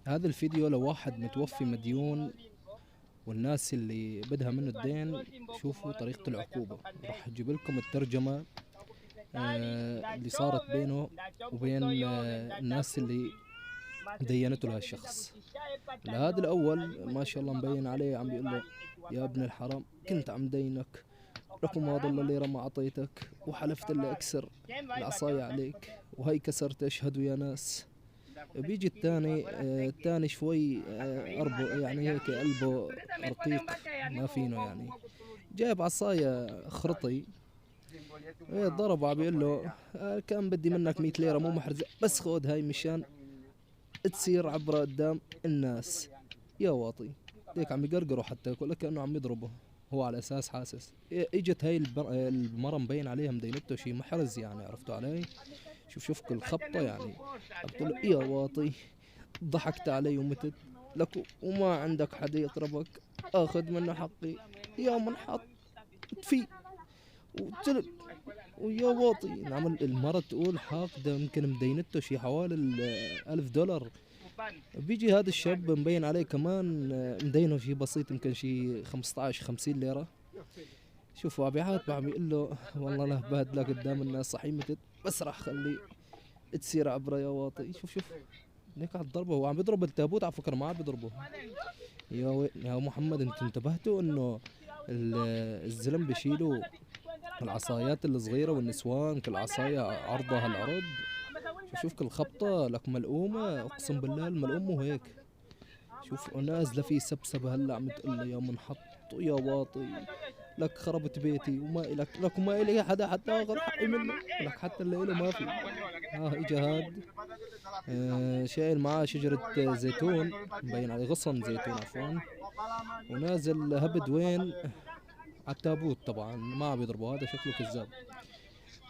هذا الفيديو لو واحد متوفي مديون والناس اللي بدها منه الدين، شوفوا طريقة العقوبة. راح اجيب لكم الترجمة اللي صارت بينه وبين الناس اللي دينته لهالشخص. هذا الأول ما شاء الله مبين عليه، عم بيقول له: يا ابن الحرام، كنت عم دينك، لكم ما ضل ليرة ما أعطيتك، وحلفت اللي أكسر العصاية عليك، وهي كسرت، اشهدوا يا ناس. بيجي الثاني، الثاني شوي أربو يعني هيك قلبه رقيق، ما فينه يعني، جايب عصاية خرطي، ضربه، عم بيقول له: كان بدي منك 100 ليرة مو محرزة، بس خذ هاي مشان تصير عبرة قدام الناس يا واطي. ليك عم يقرقره حتى ولا كأنه عم يضربه، هو على اساس حاسس. اجت هاي المرة مبين عليها مدينته شي محرز يعني، عرفتوا علي؟ شوف كل خبطة يعني. قلت له: يا واطي، ضحكت علي ومتت لك وما عندك حدا يقربك، اخذ منه حقي يا منحط فيه وتلك. ويا واطي نعمل المرة تقول حاقدة، يمكن مدينته شي حوالي 1000 دولار. بيجي هذا الشاب مبين عليه كمان مدينه شي بسيط، يمكن شي 15 50 ليرة. شوفوا عم يعاتبه، عم يقول له: والله لا بهدلك قدام الناس صحيح متت، بس راح خلي تصير عبرة يا واطي. شوف ليك على الضربة، هو عم بيضرب التابوت على فكرة، ما عم بيضربه. يا محمد، انت انتبهتوا انه الزلم بيشيلوا العصايات الصغيرة والنسوان كل عصاية عرضها العرض. شوف كل خبطة لك ملؤومة، اقسم بالله الملؤوم هيك. شوف نازلة فيه سبسبة هلا، عم تقول لي: يا منحط يا واطي، لك خربت بيتي وما لك وما إلي حدا حتى اخذ حقي منه، لك حتى اللي إله ما في. اجا هاد شايل معاه شجرة زيتون، مبين عليه غصن زيتون عفوا، ونازل هبد وين؟ على التابوت. طبعا ما عم يضربوا، هذا شكله كذاب.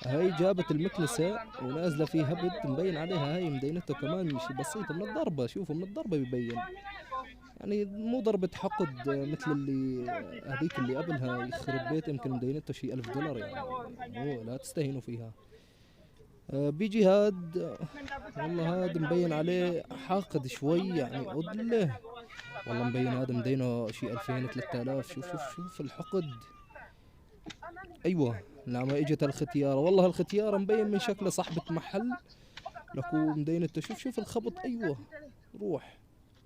هاي جابت المكنسة ونازلة فيه هبد، مبين عليها هاي مدينته كمان شي بسيطة من الضربة. شوفوا من الضربة بيبين يعني، مو ضربة حقد مثل اللي هذيك اللي قبلها، يخرب بيت يمكن مدينته شي 1000 دولار يعني، مو لا تستهينوا فيها. بيجي هاد والله هاد مبين عليه حاقد شوي يعني، أدله والله مبين هذا مدينه شي 2000 3000. شوف الحقد. ايوه لما اجت الختيارة، والله الختيارة مبين من شكله صاحبة محل، لكو مدينته. شوف الخبط. ايوه روح.